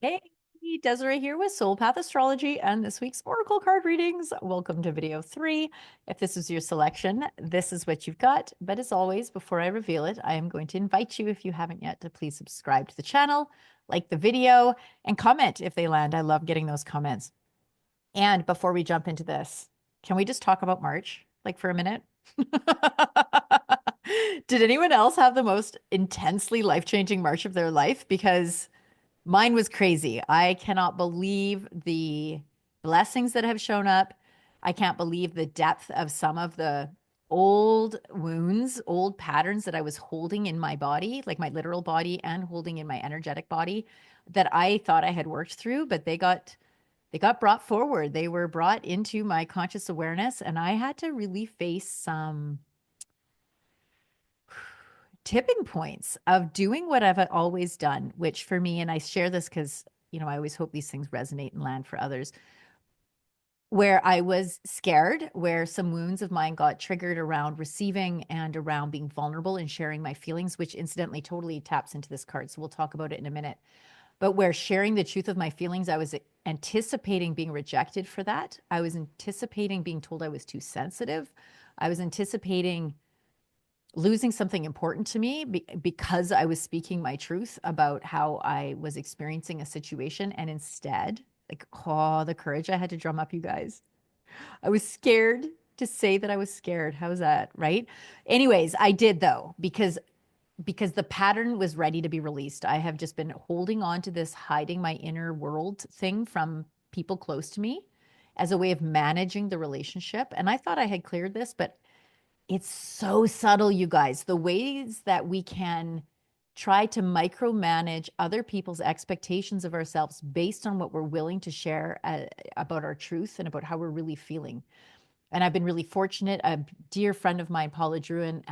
Hey, Desiree here with Soul Path Astrology and this week's Oracle card readings. Welcome to video 3. If this is your selection, this is what you've got. But as always, before I reveal it, I am going to invite you, if you haven't yet, to please subscribe to the channel, like the video, and comment if they land. I love getting those comments. And before we jump into this, can we just talk about March, like for a minute? Did anyone else have the most intensely life-changing March of their life? Because mine was crazy. I cannot believe the blessings that have shown up. I can't believe the depth of some of the old wounds, old patterns that I was holding in my body, like my literal body and holding in my energetic body that I thought I had worked through, but they got brought forward. They were brought into my conscious awareness and I had to really face some tipping points of doing what I've always done, which for me, and I share this because, I always hope these things resonate and land for others, where I was scared, where some wounds of mine got triggered around receiving and around being vulnerable and sharing my feelings, which incidentally totally taps into this card. So we'll talk about it in a minute. But where sharing the truth of my feelings, I was anticipating being rejected for that. I was anticipating being told I was too sensitive. I was anticipating losing something important to me because I was speaking my truth about how I was experiencing a situation. And instead, like, oh, the courage I had to drum up, you guys. I was scared to say that I was scared. How's that? Right. Anyways, I did though, because the pattern was ready to be released. I have just been holding on to this hiding my inner world thing from people close to me as a way of managing the relationship. And I thought I had cleared this, but it's so subtle, you guys. The ways that we can try to micromanage other people's expectations of ourselves based on what we're willing to share about our truth and about how we're really feeling. And I've been really fortunate. A dear friend of mine, Paula Druin,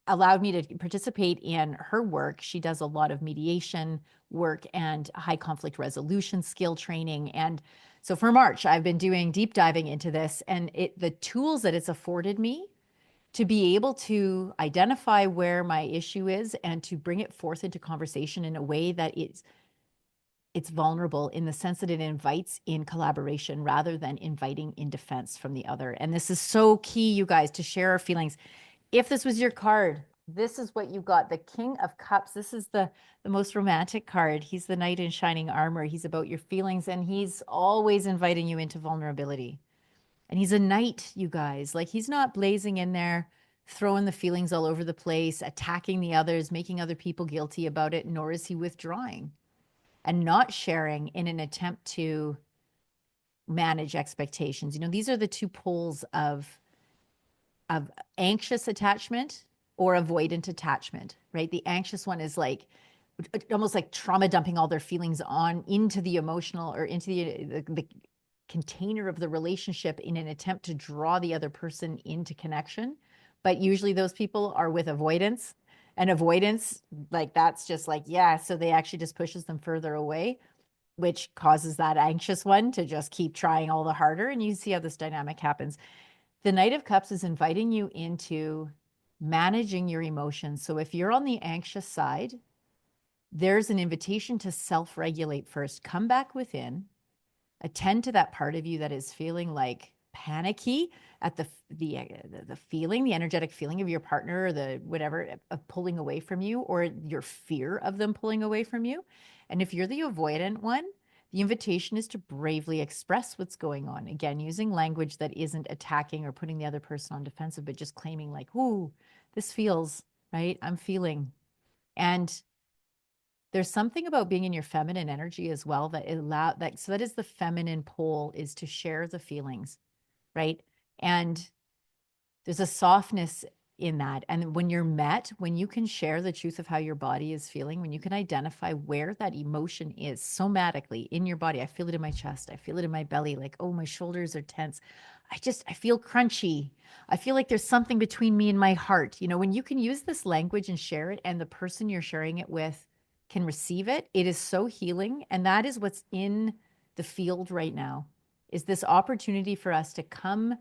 allowed me to participate in her work. She does a lot of mediation work and high conflict resolution skill training. And so for March, I've been doing deep diving into this and the tools that it's afforded me to be able to identify where my issue is and to bring it forth into conversation in a way that it's vulnerable in the sense that it invites in collaboration rather than inviting in defense from the other. And this is so key, you guys, to share our feelings. If this was your card, this is what you got. The King of Cups. This is the most romantic card. He's the knight in shining armor. He's about your feelings and he's always inviting you into vulnerability. And he's a knight, you guys. Like he's not blazing in there, throwing the feelings all over the place, attacking the others, making other people guilty about it, nor is he withdrawing and not sharing in an attempt to manage expectations. These are the two poles of anxious attachment or avoidant attachment, right? The anxious one is like almost like trauma dumping all their feelings on into the emotional or into the container of the relationship in an attempt to draw the other person into connection. But usually those people are with avoidance, and avoidance, like that's just like, yeah. So they actually just pushes them further away, which causes that anxious one to just keep trying all the harder. And you see how this dynamic happens. The Knight of Cups is inviting you into managing your emotions. So if you're on the anxious side, there's an invitation to self-regulate first. Come back within, attend to that part of you that is feeling like panicky at the feeling, the energetic feeling of your partner or the whatever of pulling away from you or your fear of them pulling away from you. And if you're the avoidant one, the invitation is to bravely express what's going on. Again, using language that isn't attacking or putting the other person on defensive, but just claiming like, "Ooh, this feels right. I'm feeling." And there's something about being in your feminine energy as well that allow that. So that is the feminine pole, is to share the feelings, right? And there's a softness in that. And when you're met, when you can share the truth of how your body is feeling, when you can identify where that emotion is somatically in your body, I feel it in my chest, I feel it in my belly, like, oh, my shoulders are tense. I feel crunchy. I feel like there's something between me and my heart. When you can use this language and share it, and the person you're sharing it with can receive it, it is so healing. And that is what's in the field right now, is this opportunity for us to come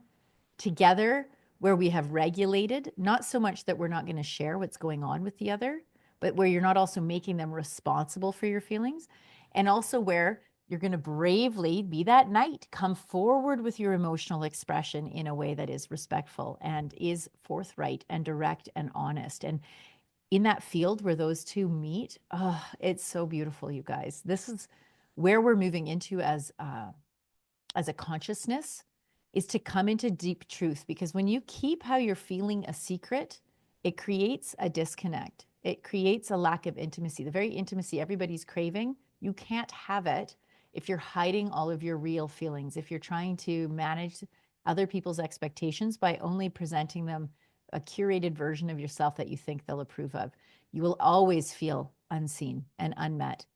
together where we have regulated, not so much that we're not going to share what's going on with the other, but where you're not also making them responsible for your feelings. And also where you're going to bravely be that knight, come forward with your emotional expression in a way that is respectful and is forthright and direct and honest. And in that field where those two meet, oh, it's so beautiful, you guys. This is where we're moving into as a consciousness, is to come into deep truth. Because when you keep how you're feeling a secret, it creates a disconnect. It creates a lack of intimacy. The very intimacy everybody's craving, you can't have it if you're hiding all of your real feelings, if you're trying to manage other people's expectations by only presenting them a curated version of yourself that you think they'll approve of. You will always feel unseen and unmet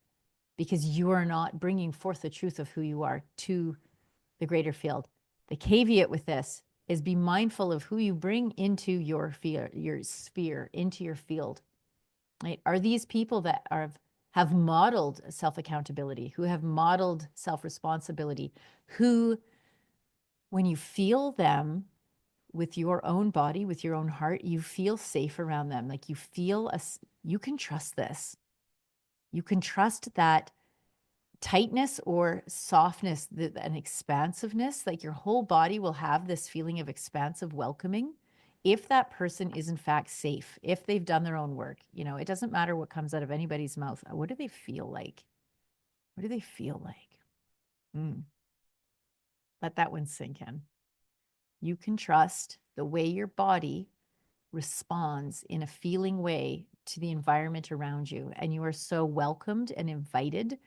because you are not bringing forth the truth of who you are to the greater field. The caveat with this is be mindful of who you bring into your sphere, into your field. Right? Are these people that have modeled self-accountability, who have modeled self-responsibility, who, when you feel them with your own body, with your own heart, you feel safe around them. Like you feel you can trust this. You can trust that tightness or softness, an expansiveness, like your whole body will have this feeling of expansive welcoming if that person is in fact safe, if they've done their own work. You know, it doesn't matter what comes out of anybody's mouth. What do they feel like? What do they feel like? Let that one sink in. You can trust the way your body responds in a feeling way to the environment around you, and you are so welcomed and invited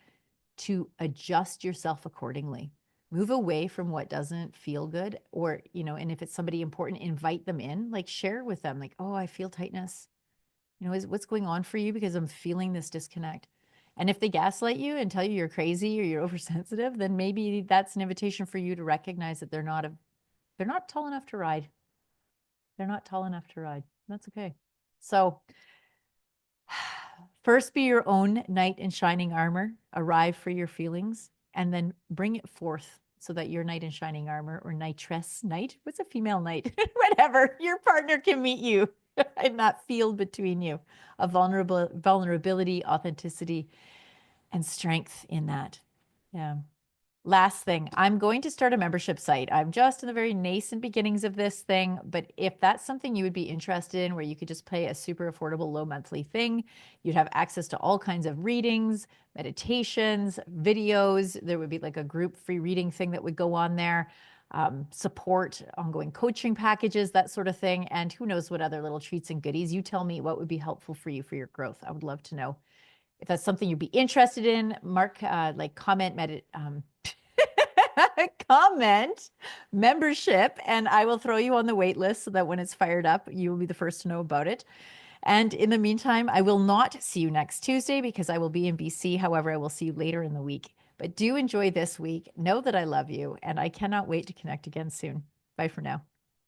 to adjust yourself accordingly. Move away from what doesn't feel good, or, you know, and if it's somebody important, invite them in, like share with them, like, oh, I feel tightness. You know, what's going on for you? Because I'm feeling this disconnect. And if they gaslight you and tell you you're crazy or you're oversensitive, then maybe that's an invitation for you to recognize that they're not tall enough to ride. They're not tall enough to ride. That's okay. So first, be your own knight in shining armor, arrive for your feelings, and then bring it forth so that your knight in shining armor, or knightress, knight, what's a female knight? Whatever, your partner can meet you in that field between you of vulnerability, authenticity, and strength in that. Yeah. Last thing, I'm going to start a membership site. I'm just in the very nascent beginnings of this thing, but if that's something you would be interested in, where you could just pay a super affordable low monthly thing, you'd have access to all kinds of readings, meditations, videos. There would be like a group free reading thing that would go on there, support, ongoing coaching packages, that sort of thing. And who knows what other little treats and goodies. You tell me what would be helpful for you for your growth. I would love to know. If that's something you'd be interested in, mark, comment, comment membership, and I will throw you on the wait list so that when it's fired up, you will be the first to know about it. And in the meantime, I will not see you next Tuesday because I will be in BC. However, I will see you later in the week. But do enjoy this week. Know that I love you, and I cannot wait to connect again soon. Bye for now.